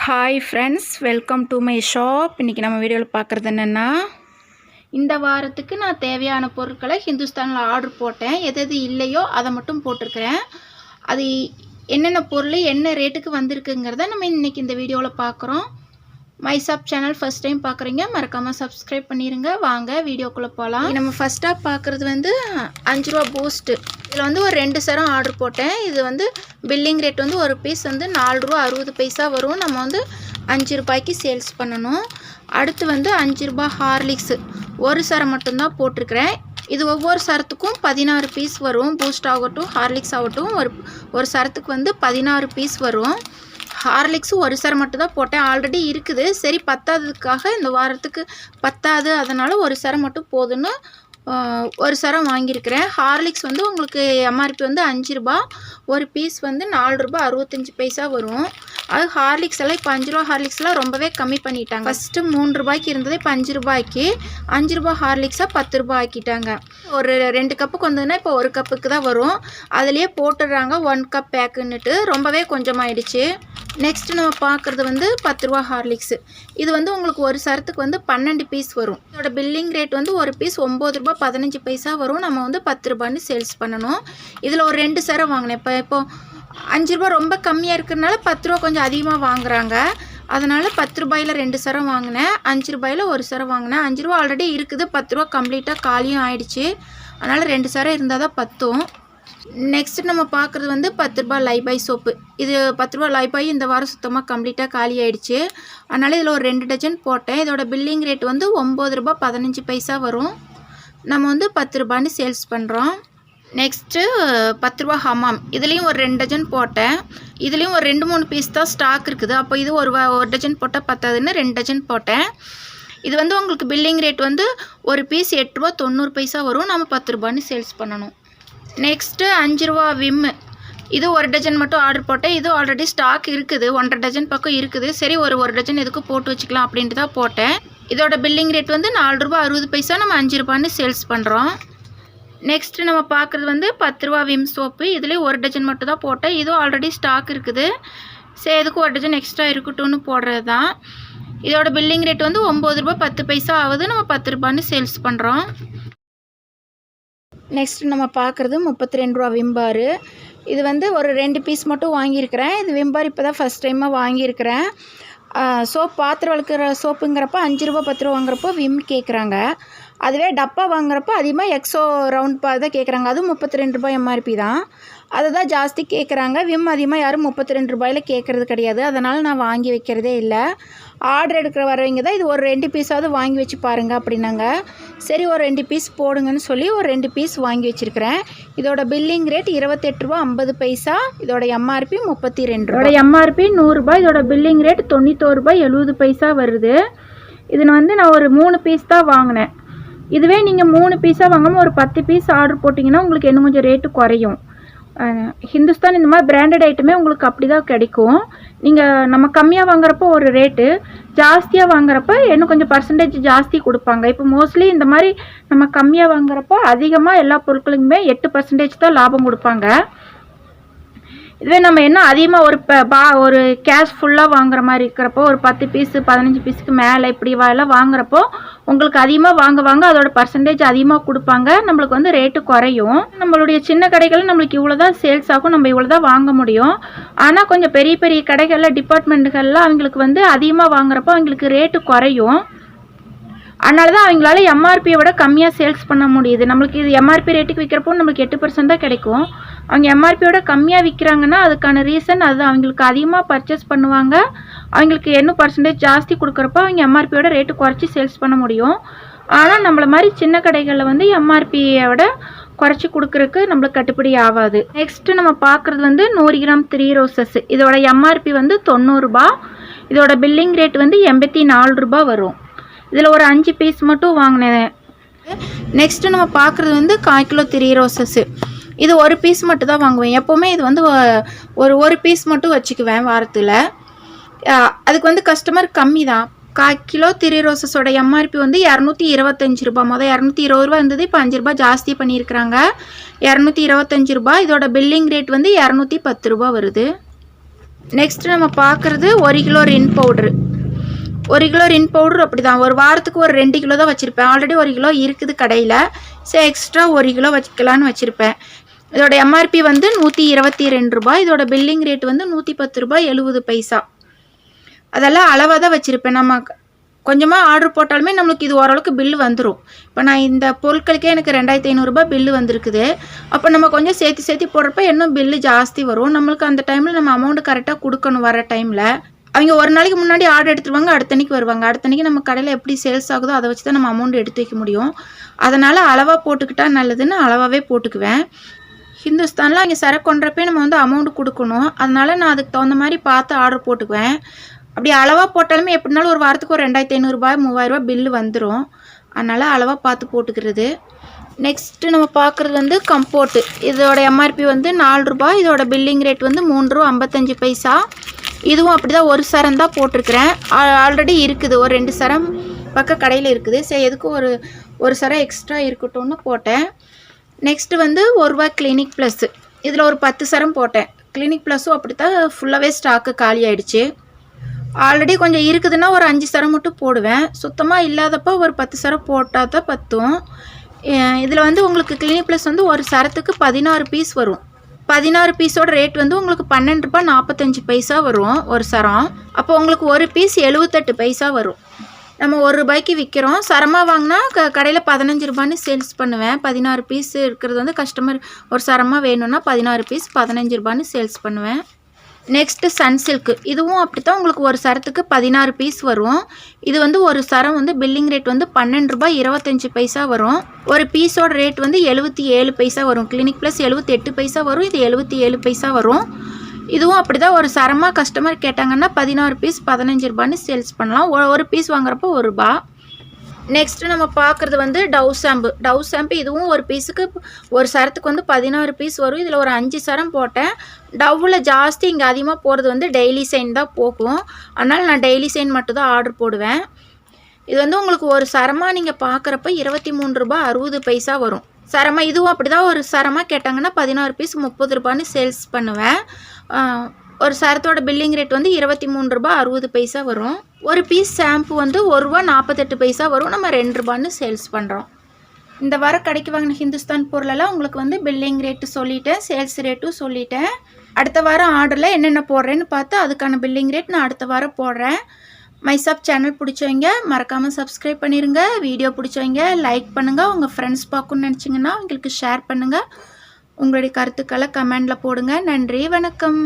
Hi friends, welcome to my shop. இன்றைக்கி நம்ம வீடியோவில் பார்க்குறது என்னென்னா, இந்த வாரத்துக்கு நான் தேவையான பொருட்களை ஹிந்துஸ்தானில் ஆர்டர் போட்டேன். எது எது இல்லையோ அதை மட்டும் போட்டிருக்கிறேன். அது என்னென்ன பொருள் என்ன ரேட்டுக்கு வந்திருக்குங்கிறத நம்ம இன்றைக்கி இந்த வீடியோவில் பார்க்குறோம். My shop channel first time பார்க்குறீங்க, மறக்காமல் சப்ஸ்கிரைப் பண்ணிடுங்க. வாங்க வீடியோக்குள்ளே போகலாம். நம்ம ஃபஸ்ட்டாக பார்க்குறது வந்து 5 ரூபா பூஸ்ட்டு. இதில் வந்து ஒரு 2 சரம் ஆர்டர் போட்டேன். இது வந்து பில்லிங் ரேட் வந்து ஒரு பீஸ் வந்து 4 ரூபா 60 பைசா வரும். நம்ம வந்து 5 ரூபாய்க்கு சேல்ஸ் பண்ணணும். அடுத்து வந்து 5 ரூபா ஹார்லிக்ஸு ஒரு சரம் மட்டும்தான் போட்டிருக்கிறேன். இது ஒவ்வொரு சரத்துக்கும் 16 பீஸ் வரும். பூஸ்ட் ஆகட்டும் ஹார்லிக்ஸ் ஆகட்டும் ஒரு சரத்துக்கு வந்து 16 பீஸ் வரும். ஹார்லிக்ஸும் ஒரு சரம் மட்டும் தான் போட்டேன். ஆல்ரெடி இருக்குது, சரி பத்தாததுக்காக இந்த வாரத்துக்கு பத்தாது, அதனால் ஒரு சரம் மட்டும் போதுன்னு ஒரு சரம் வாங்கியிருக்கிறேன். ஹார்லிக்ஸ் வந்து உங்களுக்கு எம்ஆர்பி வந்து 5 ரூபா, ஒரு பீஸ் வந்து 4 ரூபா 65 பைசா வரும். அது ஹார்லிக்ஸ் எல்லாம் இப்போ 5 ரூபா ஹார்லிக்ஸ்லாம் ரொம்பவே கம்மி பண்ணிட்டாங்க. ஃபஸ்ட்டு 3 ரூபாய்க்கு இருந்தது, இப்போ 5 ரூபாய்க்கு 5 ரூபா ஹார்லிக்ஸாக 10 ரூபா ஆக்கிட்டாங்க. ஒரு 2 கப்புக்கு வந்ததுன்னா இப்போ 1 கப்புக்கு தான் வரும். அதுலேயே போட்டுடுறாங்க 1 கப் பேக்குன்னுட்டு, ரொம்பவே கொஞ்சமாயிடுச்சு. நெக்ஸ்ட்டு நம்ம பார்க்குறது வந்து 10 ரூபா ஹார்லிக்ஸு. இது வந்து உங்களுக்கு ஒரு சரத்துக்கு வந்து 12 பீஸ் வரும். இதோட பில்லிங் ரேட் வந்து ஒரு பீஸ் 9 ரூபா 15 பைசா வரும். நம்ம வந்து 10 ரூபான்னு சேல்ஸ் பண்ணணும். இதில் ஒரு 2 சரம் வாங்கினேன். இப்போ 5 ரூபா ரொம்ப கம்மியாக இருக்கிறதுனால 10 ரூபா கொஞ்சம் அதிகமாக வாங்குறாங்க. அதனால் 10 ரூபாயில் 2 சரம் வாங்கினேன், 5 ரூபாயில் ஒரு சரம் வாங்கினேன். 5 ரூபா ஆல்ரெடி இருக்குது, 10 ரூபா கம்ப்ளீட்டாக காலியும் ஆயிடுச்சு. அதனால் 2 சரம் இருந்தால் தான் பத்தும். நெக்ஸ்ட்டு நம்ம பார்க்குறது வந்து 10 ரூபா லைபாய் சோப்பு. இது 10 ரூபா லைபாய் இந்த வாரம் சுத்தமாக கம்ப்ளீட்டாக காலி ஆகிடுச்சு. அதனால் இதில் ஒரு 2 டஜன் போட்டேன். இதோட பில்லிங் ரேட் வந்து 9 ரூபா 15 பைசா வரும். நம்ம வந்து 10 ரூபான்னு சேல்ஸ் பண்ணுறோம். நெக்ஸ்ட்டு 10 ரூபா ஹமாம். இதுலேயும் ஒரு 2 டஜன் போட்டேன். இதுலேயும் ஒரு 2-3 பீஸ் தான் ஸ்டாக் இருக்குது. அப்போ இது ஒரு டஜன் போட்டால் பத்தாதுன்னு 2 டஜன் போட்டேன். இது வந்து உங்களுக்கு பில்லிங் ரேட் வந்து ஒரு பீஸ் 8 ரூபா 90 பைசா வரும். நம்ம 10 ரூபான்னு சேல்ஸ் பண்ணணும். நெக்ஸ்ட்டு 5 ரூபா விம்மு. இது ஒரு டஜன் மட்டும் ஆர்டர் போட்டேன். இது ஆல்ரெடி ஸ்டாக் இருக்குது, 1.5 டஜன் பக்கம் இருக்குது. சரி ஒரு டஜன் எதுக்கு போட்டு வச்சுக்கலாம் அப்படின்ட்டு தான் போட்டேன். இதோட பில்லிங் ரேட் வந்து 4 ரூபா 60 பைசா, நம்ம 5 ரூபான்னு சேல்ஸ் பண்ணுறோம். நெக்ஸ்ட்டு நம்ம பார்க்குறது வந்து 10 ரூபா விம் சோப்பு. இதுலேயும் ஒரு டஜன் மட்டும் தான் போட்டேன். இதுவும் ஆல்ரெடி ஸ்டாக் இருக்குது. சரி எதுக்கு ஒரு டஜன் எக்ஸ்ட்ரா இருக்கட்டும்னு போடுறது தான். இதோட பில்லிங் ரேட் வந்து 9 ரூபா 10 பைசா ஆகுது. நம்ம 10 ரூபான்னு சேல்ஸ் பண்ணுறோம். நெக்ஸ்ட்டு நம்ம பார்க்குறது 32 ரூபா விம்பாரு. இது வந்து ஒரு 2 பீஸ் மட்டும் வாங்கியிருக்கிறேன். இது விம்பார் இப்போ தான் ஃபஸ்ட் டைமாக வாங்கியிருக்கிறேன். சோப் பாத்திரம் வளர்க்குற சோப்புங்கிறப்ப 5 ரூபா 10 ரூபா வாங்குறப்போ விம் கேட்குறாங்க. அதுவே டப்பா வாங்குறப்போ அதிகமாக எக்ஸோ ரவுண்ட் பா தான் கேட்குறாங்க. அதுவும் 32 ரூபாய் எம்ஆர்பி தான். அதை தான் ஜாஸ்தி கேட்குறாங்க. விம் அதிகமாக யாரும் 32 ரூபாயில் கேட்குறது கிடையாது. அதனால் நான் வாங்கி வைக்கிறதே இல்லை. ஆர்டர் எடுக்கிற வரவங்க தான் இது ஒரு 2 பீஸாவது வாங்கி வச்சு பாருங்கள் அப்படின்னாங்க. சரி ஒரு 2 பீஸ் போடுங்கன்னு சொல்லி ஒரு 2 பீஸ் வாங்கி வச்சுருக்கிறேன். இதோட பில்லிங் ரேட் 28 ரூபா 50 பைசா. இதோட எம்ஆர்பி 32 ரூபா. இதோட எம்ஆர்பி 100 ரூபாய். இதோட பில்லிங் ரேட் 91 ரூபாய் 70 பைசா வருது. இது வந்து நான் ஒரு 3 பீஸ் தான் வாங்கினேன். இதுவே நீங்கள் 3 பீஸாக வாங்காமல் ஒரு 10 பீஸ் ஆர்டர் போட்டிங்கன்னா உங்களுக்கு இன்னும் கொஞ்சம் ரேட்டு குறையும். ஹிந்துஸ்தான் இந்த மாதிரி பிராண்டட் ஐட்டமே உங்களுக்கு அப்படி தான் கிடைக்கும். நீங்கள் நம்ம கம்மியாக வாங்குறப்போ ஒரு ரேட்டு, ஜாஸ்தியாக வாங்குறப்ப இன்னும் கொஞ்சம் பர்சன்டேஜ் ஜாஸ்தி கொடுப்பாங்க. இப்போ மோஸ்ட்லி இந்த மாதிரி நம்ம கம்மியாக வாங்குறப்போ அதிகமாக எல்லா பொருட்களுக்குமே 8% தான் லாபம் கொடுப்பாங்க. இதுவே நம்ம என்ன அதிகமாக ஒரு கேஷ் ஃபுல்லாக வாங்குற மாதிரி இருக்கிறப்போ ஒரு 10 பீஸு 15 பீஸுக்கு மேலே இப்படி எல்லாம் வாங்குறப்போ உங்களுக்கு அதிகமாக வாங்க அதோட பர்சன்டேஜ் அதிகமாக கொடுப்பாங்க. நம்மளுக்கு வந்து ரேட்டு குறையும். நம்மளுடைய சின்ன கடைகளில் நம்மளுக்கு இவ்வளோ தான் சேல்ஸ் ஆகும், நம்ம இவ்வளோ தான் வாங்க முடியும். ஆனால் கொஞ்சம் பெரிய பெரிய கடைகளில் டிபார்ட்மெண்ட்டுகளில் அவங்களுக்கு வந்து அதிகமாக வாங்குறப்போ அவங்களுக்கு ரேட்டு குறையும். அதனால தான் அவங்களால எம்ஆர்பியை விட கம்மியாக சேல்ஸ் பண்ண முடியுது. நம்மளுக்கு இது எம்ஆர்பி ரேட்டுக்கு விற்கிறப்போ நம்மளுக்கு 8% தான் கிடைக்கும். அவங்க எம்ஆர்பியோட கம்மியாக விற்கிறாங்கன்னா அதுக்கான ரீசன் அது அவங்களுக்கு அதிகமாக பர்ச்சேஸ் பண்ணுவாங்க. அவங்களுக்கு என்ன பர்சன்டேஜ் ஜாஸ்தி கொடுக்குறப்போ அவங்க எம்ஆர்பியோட ரேட்டு குறைச்சி சேல்ஸ் பண்ண முடியும். ஆனால் நம்மளை மாதிரி சின்ன கடைகளில் வந்து எம்ஆர்பியை விட குறைச்சி கொடுக்குறதுக்கு நம்மளுக்கு கட்டுப்படி ஆகாது. நெக்ஸ்ட்டு நம்ம பார்க்குறது வந்து 100 கிராம் 3 ரோசஸ். இதோட எம்ஆர்பி வந்து 90 ரூபா. இதோட பில்லிங் ரேட் வந்து 84 ரூபா வரும். இதில் ஒரு 5 பீஸ் மட்டும் வாங்கினேன். நெக்ஸ்ட்டு நம்ம பார்க்குறது வந்து 1/4 கிலோ 3 ரோசஸ்ஸு. இது ஒரு பீஸ் மட்டும் தான் வாங்குவேன். எப்போவுமே இது வந்து ஒரு பீஸ் மட்டும் வச்சுக்குவேன் வாரத்தில். அதுக்கு வந்து கஸ்டமர் கம்மி தான். 1/4 கிலோ 3 ரோசஸோட எம்ஆர்பி வந்து 225 ரூபா. மொதல் 220 ரூபா இருந்தது, இப்போ 5 ரூபா ஜாஸ்தி பண்ணியிருக்கிறாங்க, 225 ரூபா. இதோட பில்லிங் ரேட் வந்து 210 ரூபா வருது. நெக்ஸ்ட்டு நம்ம பார்க்குறது 1 கிலோ ரின் பவுட்ரு. 1 கிலோ ரின் பவுட்ரு அப்படி தான் ஒரு வாரத்துக்கு ஒரு 2 கிலோ தான் வச்சுருப்பேன். ஆல்ரெடி 1 கிலோ இருக்குது கடையில். சரி எக்ஸ்ட்ரா 1 கிலோ வச்சுக்கலான்னு வச்சுருப்பேன். இதோட எம்ஆர்பி வந்து ரூ. 122. இதோட பில்லிங் ரேட் வந்து ரூ. 110.70. அதெல்லாம் அளவாக தான் வச்சுருப்பேன். நம்ம கொஞ்சமாக ஆர்டர் போட்டாலுமே நம்மளுக்கு இது ஓரளவுக்கு பில்லு வந்துடும். இப்போ நான் இந்த பொருட்களுக்கே எனக்கு ரூ. 2500 பில்லு வந்திருக்குது. அப்போ நம்ம கொஞ்சம் சேர்த்து போடுறப்ப இன்னும் பில்லு ஜாஸ்தி வரும். நம்மளுக்கு அந்த டைமில் நம்ம அமௌண்ட்டு கரெக்டாக கொடுக்கணும். வர டைமில் அவங்க ஒரு நாளைக்கு முன்னாடி ஆர்டர் எடுத்துருவாங்க, அடுத்தன்னைக்கு வருவாங்க. அடுத்தன்னைக்கு நம்ம கடையில் எப்படி சேல்ஸ் ஆகுதோ அதை வச்சு தான் நம்ம அமௌண்ட் எடுத்து வைக்க முடியும். அதனால் அளவாக போட்டுக்கிட்டால் நல்லதுன்னு அளவாகவே போட்டுக்குவேன். ஹிந்துஸ்தானில் அங்கே சரக்கு கொண்டுறப்பே நம்ம வந்து அமௌண்ட் கொடுக்கணும். அதனால் நான் அதுக்கு தகுந்த மாதிரி பார்த்து ஆர்டர் போட்டுக்குவேன். அப்படி அளவாக போட்டாலுமே எப்படினாலும் ஒரு வாரத்துக்கு ஒரு ரூ. 2500 ரூ. 3000 பில்லு வந்துடும். அதனால் அளவாக பார்த்து போட்டுக்கிறது. நெக்ஸ்ட்டு நம்ம பார்க்குறது வந்து கம்போர்ட்டு. இதோட எம்ஆர்பி வந்து ரூ. 4. இதோட பில்லிங் ரேட் வந்து ரூ. 3.55. இதுவும் அப்படி தான் ஒரு சரம் தான் போட்டிருக்கிறேன். ஆல்ரெடி இருக்குது ஒரு 2 சரம் பக்கம் கடையில் இருக்குது. சரி எதுக்கு ஒரு சரம் எக்ஸ்ட்ரா இருக்கட்டும்னு போட்டேன். நெக்ஸ்ட்டு வந்து ரூ. Clinic plus. இதில் ஒரு 10 சரம் போட்டேன். கிளினிக் ப்ளஸ்ஸும் அப்படி தான் ஃபுல்லாகவே ஸ்டாக்கு காலி ஆகிடுச்சு. ஆல்ரெடி கொஞ்சம் இருக்குதுன்னா ஒரு 5 சரம் மட்டும் போடுவேன். சுத்தமாக இல்லாதப்போ ஒரு 10 சரம் போட்டால் தான் பத்தும். இதில் வந்து உங்களுக்கு கிளினிக் ப்ளஸ் வந்து ஒரு சரத்துக்கு 16 பீஸ் வரும். 16 பீஸோட ரேட் வந்து உங்களுக்கு ரூ. 12.45 வரும் ஒரு சரம். அப்போ உங்களுக்கு ஒரு பீஸ் 78 பைசா வரும். நம்ம ரூ. 1 விற்கிறோம். சரமாக வாங்கினா கடையில் ரூ. 15 சேல்ஸ் பண்ணுவேன். 16 பீஸ் இருக்கிறது வந்து கஸ்டமர் ஒரு சரமாக வேணும்னா 16 பீஸ் ரூ. 15 சேல்ஸ் பண்ணுவேன். Next Sunsilk. இதுவும் அப்படி தான் உங்களுக்கு ஒரு சரத்துக்கு 16 பீஸ் வரும். இது வந்து ஒரு சரம் வந்து பில்லிங் ரேட் வந்து ரூ. 12.25 வரும். ஒரு பீஸோட ரேட் வந்து 77 பைசா வரும். கிளினிக் ப்ளஸ் 78 பைசா வரும். இது 77 பைசா வரும். இதுவும் அப்படி தான் ஒரு சரமாக கஸ்டமர் கேட்டாங்கன்னா 16 பீஸ் ரூ. 15 சேல்ஸ் பண்ணலாம். ஒரு பீஸ் வாங்குறப்போ ரூ. 1. நெக்ஸ்ட்டு நம்ம பார்க்குறது வந்து டவ் ஷாம்பு. இதுவும் ஒரு பீஸுக்கு ஒரு சரத்துக்கு வந்து 16 பீஸ் வரும். இதில் ஒரு 5 சரம் போட்டேன். டவ்வில் ஜாஸ்தி இங்கே அதிகமாக போகிறது வந்து டெய்லி சைன் தான் போகும். அதனால் நான் டெய்லி சைன் மட்டும் தான் ஆர்டர் போடுவேன். இது வந்து உங்களுக்கு ஒரு சரமாக நீங்கள் பார்க்குறப்ப ரூ. 23.60 வரும். சரமாக இதுவும் அப்படி தான் ஒரு சரமாக கேட்டாங்கன்னா 16 பீஸ் ரூ. 30 சேல்ஸ் பண்ணுவேன். ஒரு சரத்தோட பில்லிங் ரேட் வந்து ரூ. 23.60 வரும். ஒரு பீஸ் ஷாம்பு வந்து ரூ. 1.48 வரும். நம்ம ரூ. 2 சேல்ஸ் பண்ணுறோம். இந்த வாரம் கடைக்கு வாங்கின ஹிந்துஸ்தான் பொருளெல்லாம் உங்களுக்கு வந்து பில்லிங் ரேட்டு சொல்லிட்டேன், சேல்ஸ் ரேட்டும் சொல்லிட்டேன். அடுத்த வாரம் ஆர்டரில் என்னென்ன போடுறேன்னு பார்த்து அதுக்கான பில்லிங் ரேட் நான் அடுத்த வாரம் போடுறேன். மைஷாப் சேனல் பிடிச்சவங்க மறக்காமல் சப்ஸ்கிரைப் பண்ணிடுங்க. வீடியோ பிடிச்சவங்க லைக் பண்ணுங்கள். உங்கள் ஃப்ரெண்ட்ஸ் பார்க்கணுன்னு நினச்சிங்கன்னா உங்களுக்கு ஷேர் பண்ணுங்கள். உங்களுடைய கருத்துக்களை கமெண்டில் போடுங்க. நன்றி, வணக்கம்.